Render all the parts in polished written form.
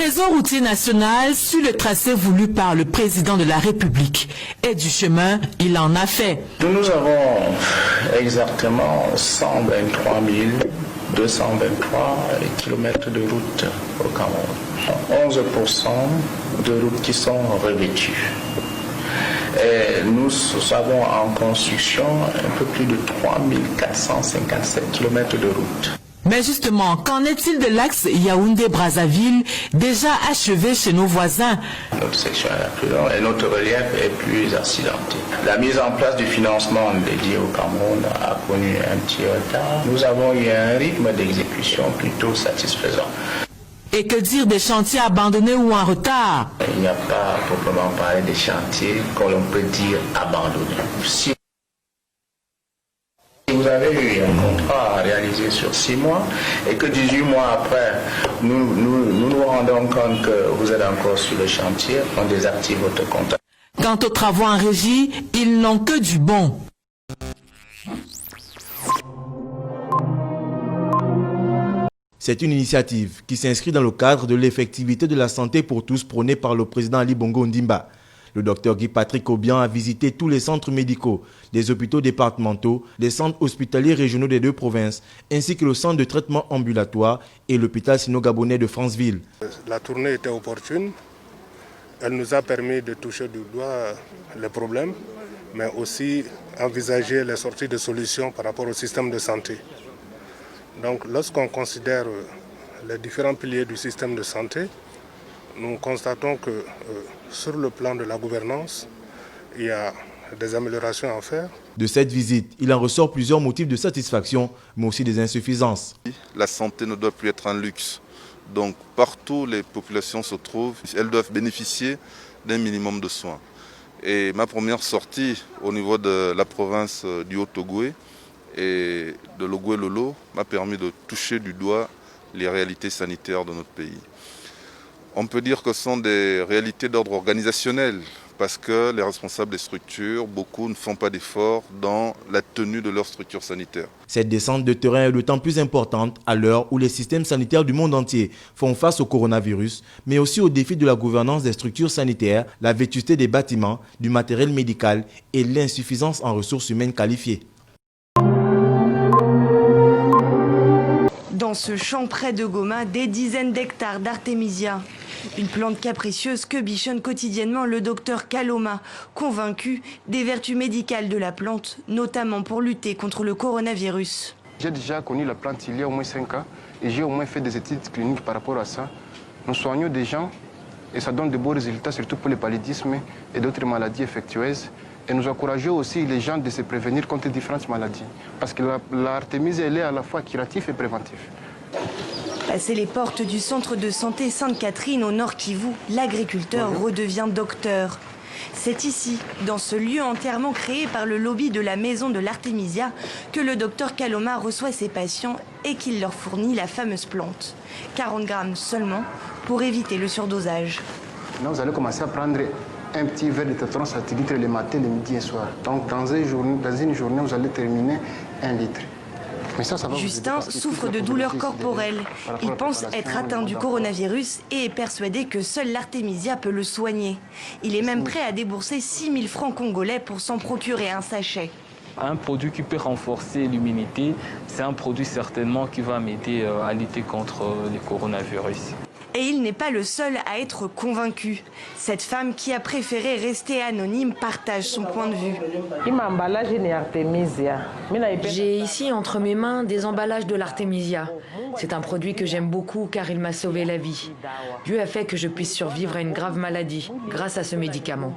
réseau routier national suit le tracé voulu par le président de la République. Et du chemin, il en a fait. Nous avons exactement 123 223 km de route au Cameroun. 11% de routes qui sont revêtues. Et nous avons en construction un peu plus de 3457 km de route. Mais justement, qu'en est-il de l'axe Yaoundé-Brazzaville, déjà achevé chez nos voisins? Notre section est la plus longue et notre relief est plus accidenté. La mise en place du financement dédié au Cameroun a connu un petit retard. Nous avons eu un rythme d'exécution plutôt satisfaisant. Et que dire des chantiers abandonnés ou en retard? Il n'y a pas proprement parler des chantiers qu'on peut dire abandonnés. Si vous avez eu un contrat à réaliser sur 6 mois et que 18 mois après, nous rendons compte que vous êtes encore sur le chantier, on désactive votre contrat. Quant aux travaux en régie, ils n'ont que du bon. C'est une initiative qui s'inscrit dans le cadre de l'effectivité de la santé pour tous prônée par le président Ali Bongo Ondimba. Le docteur Guy-Patrick Obian a visité tous les centres médicaux, les hôpitaux départementaux, les centres hospitaliers régionaux des 2 provinces, ainsi que le centre de traitement ambulatoire et l'hôpital sino-gabonais de Franceville. La tournée était opportune. Elle nous a permis de toucher du doigt les problèmes, mais aussi envisager les sorties de solutions par rapport au système de santé. Donc, lorsqu'on considère les différents piliers du système de santé, nous constatons que sur le plan de la gouvernance, il y a des améliorations à faire. De cette visite, il en ressort plusieurs motifs de satisfaction, mais aussi des insuffisances. La santé ne doit plus être un luxe. Donc, partout où les populations se trouvent, elles doivent bénéficier d'un minimum de soins. Et ma première sortie au niveau de la province du Haut-Ogooué et de l'Ogooué-Lolo m'a permis de toucher du doigt les réalités sanitaires de notre pays. On peut dire que ce sont des réalités d'ordre organisationnel parce que les responsables des structures, beaucoup ne font pas d'efforts dans la tenue de leur structure sanitaire. Cette descente de terrain est d'autant plus importante à l'heure où les systèmes sanitaires du monde entier font face au coronavirus, mais aussi aux défis de la gouvernance des structures sanitaires, la vétusté des bâtiments, du matériel médical et l'insuffisance en ressources humaines qualifiées. Dans ce champ près de Goma, des dizaines d'hectares d'artémisia. Une plante capricieuse que bichonne quotidiennement le docteur Kaloma, convaincu des vertus médicales de la plante, notamment pour lutter contre le coronavirus. J'ai déjà connu la plante il y a au moins 5 ans et j'ai au moins fait des études cliniques par rapport à ça. Nous soignons des gens et ça donne de beaux résultats, surtout pour le paludisme et d'autres maladies infectieuses. Et nous encourageons aussi les gens de se prévenir contre différentes maladies. Parce que l'artémisia, elle est à la fois curative et préventive. Passé les portes du centre de santé Sainte-Catherine au Nord Kivu, l'agriculteur redevient docteur. C'est ici, dans ce lieu entièrement créé par le lobby de la maison de l'artémisia, que le docteur Kaloma reçoit ses patients et qu'il leur fournit la fameuse plante. 40 grammes seulement pour éviter le surdosage. Là, vous allez commencer à prendre un petit verre de tétron satellite le matin, le midi et le soir. Donc dans une journée, vous allez terminer 1 litre. Mais ça va Justin souffre de douleurs corporelles. Il pense être atteint du coronavirus et est persuadé que seule l'artémisia peut le soigner. Il est même prêt à débourser 6 000 francs congolais pour s'en procurer un sachet. Un produit qui peut renforcer l'immunité, c'est un produit certainement qui va m'aider à lutter contre le coronavirus. Et il n'est pas le seul à être convaincu. Cette femme qui a préféré rester anonyme partage son point de vue. J'ai ici entre mes mains des emballages de l'artémisia. C'est un produit que j'aime beaucoup car il m'a sauvé la vie. Dieu a fait que je puisse survivre à une grave maladie grâce à ce médicament.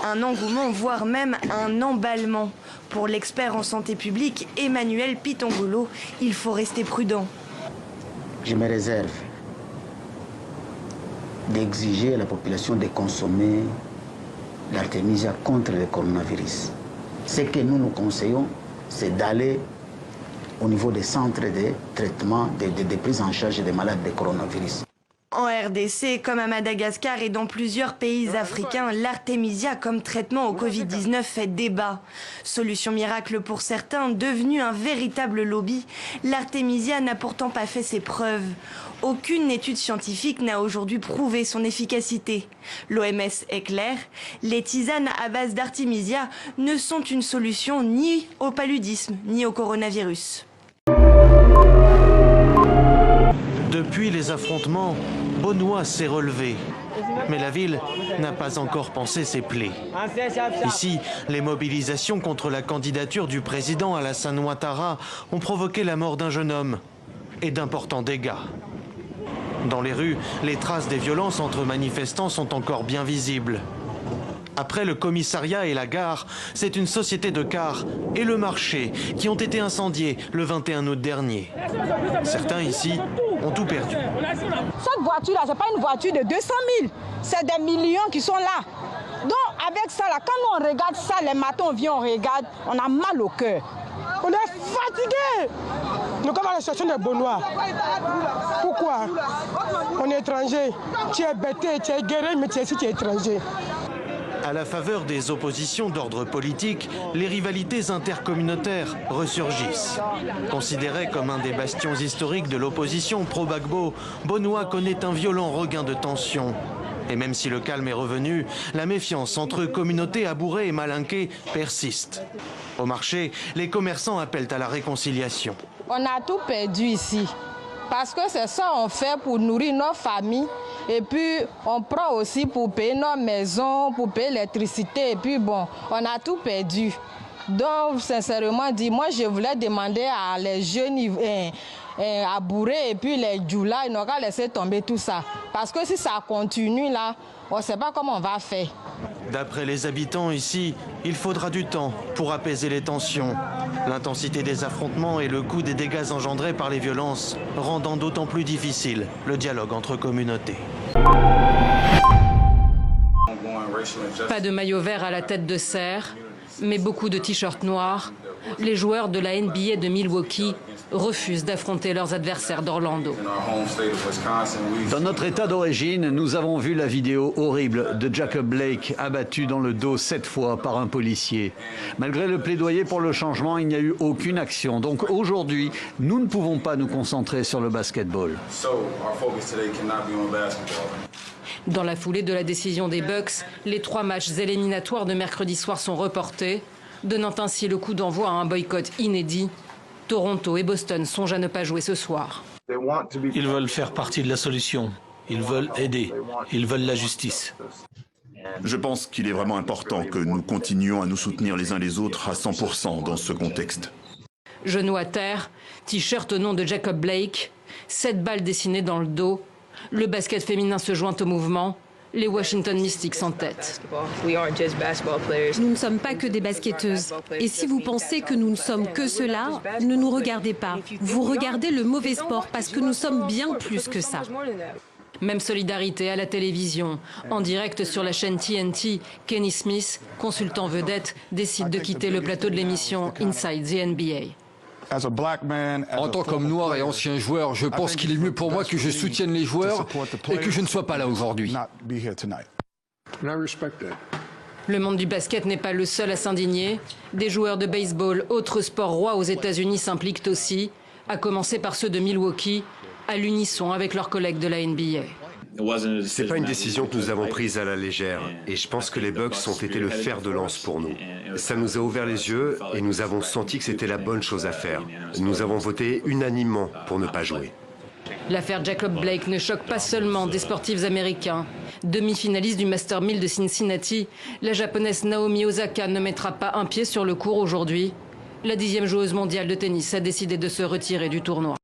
Un engouement, voire même un emballement. Pour l'expert en santé publique, Emmanuel Pitongolo, il faut rester prudent. Je me réserve d'exiger à la population de consommer l'artémisia contre le coronavirus. Ce que nous conseillons, c'est d'aller au niveau des centres de traitement, de prise en charge des malades de coronavirus. En RDC, comme à Madagascar et dans plusieurs pays africains, l'artémisia comme traitement au Covid-19 fait débat. Solution miracle pour certains, devenue un véritable lobby, l'artémisia n'a pourtant pas fait ses preuves. Aucune étude scientifique n'a aujourd'hui prouvé son efficacité. L'OMS est claire, les tisanes à base d'artémisia ne sont une solution ni au paludisme ni au coronavirus. Depuis les affrontements, Bonoua s'est relevé. Mais la ville n'a pas encore pansé ses plaies. Ici, les mobilisations contre la candidature du président Alassane Ouattara ont provoqué la mort d'un jeune homme et d'importants dégâts. Dans les rues, les traces des violences entre manifestants sont encore bien visibles. Après le commissariat et la gare, c'est une société de cars et le marché qui ont été incendiés le 21 août dernier. Certains ici ont tout perdu. Cette voiture-là, ce n'est pas une voiture de 200 000, c'est des millions qui sont là. Donc avec ça, là, quand on regarde ça, les matins on vient, on regarde, on a mal au cœur. On est fatigué. Nous sommes à la station de Bonoua. Pourquoi? On est étranger. Tu es bêté, tu es guéri, mais tu es étranger. À la faveur des oppositions d'ordre politique, les rivalités intercommunautaires ressurgissent. Considéré comme un des bastions historiques de l'opposition pro-Gbagbo, Bonoua connaît un violent regain de tension. Et même si le calme est revenu, la méfiance entre communautés abourées et malinquées persiste. Au marché, les commerçants appellent à la réconciliation. On a tout perdu ici. Parce que c'est ça qu'on fait pour nourrir nos familles. Et puis, on prend aussi pour payer nos maisons, pour payer l'électricité. Et puis, bon, on a tout perdu. Donc, sincèrement dit, moi, je voulais demander à les jeunes à bourrer et puis les djoula, ils n'ont qu'à laisser tomber tout ça. Parce que si ça continue là, on ne sait pas comment on va faire. D'après les habitants ici, il faudra du temps pour apaiser les tensions. L'intensité des affrontements et le coût des dégâts engendrés par les violences rendant d'autant plus difficile le dialogue entre communautés. Pas de maillot vert à la tête de serre, mais beaucoup de t-shirts noirs. Les joueurs de la NBA de Milwaukee refusent d'affronter leurs adversaires d'Orlando. Dans notre état d'origine, nous avons vu la vidéo horrible de Jacob Blake abattu dans le dos 7 fois par un policier. Malgré le plaidoyer pour le changement, il n'y a eu aucune action. Donc aujourd'hui, nous ne pouvons pas nous concentrer sur le basketball. Dans la foulée de la décision des Bucks, les 3 matchs éliminatoires de mercredi soir sont reportés, donnant ainsi le coup d'envoi à un boycott inédit. Toronto et Boston songent à ne pas jouer ce soir. Ils veulent faire partie de la solution. Ils veulent aider. Ils veulent la justice. Je pense qu'il est vraiment important que nous continuions à nous soutenir les uns les autres à 100% dans ce contexte. Genoux à terre, t-shirt au nom de Jacob Blake, 7 balles dessinées dans le dos. Le basket féminin se joint au mouvement. Les Washington Mystics en tête. Nous ne sommes pas que des basketteuses. Et si vous pensez que nous ne sommes que cela, ne nous regardez pas. Vous regardez le mauvais sport parce que nous sommes bien plus que ça. Même solidarité à la télévision. En direct sur la chaîne TNT, Kenny Smith, consultant vedette, décide de quitter le plateau de l'émission Inside the NBA. En tant qu'homme noir et ancien joueur, je pense qu'il est mieux pour moi que je soutienne les joueurs et que je ne sois pas là aujourd'hui. Le monde du basket n'est pas le seul à s'indigner. Des joueurs de baseball, autre sport roi aux États-Unis, s'impliquent aussi, à commencer par ceux de Milwaukee, à l'unisson avec leurs collègues de la NBA. C'est pas une décision que nous avons prise à la légère et je pense que les Bucks ont été le fer de lance pour nous. Ça nous a ouvert les yeux et nous avons senti que c'était la bonne chose à faire. Nous avons voté unanimement pour ne pas jouer. L'affaire Jacob Blake ne choque pas seulement des sportifs américains. Demi-finaliste du Master 1000 de Cincinnati, la japonaise Naomi Osaka ne mettra pas un pied sur le court aujourd'hui. La 10e joueuse mondiale de tennis a décidé de se retirer du tournoi.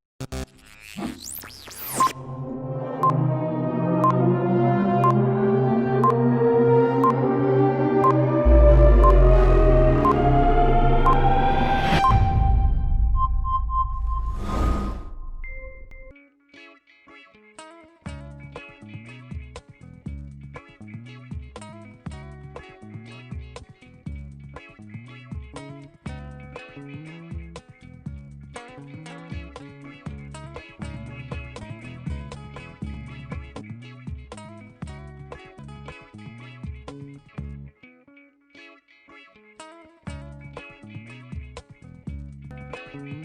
Thank you.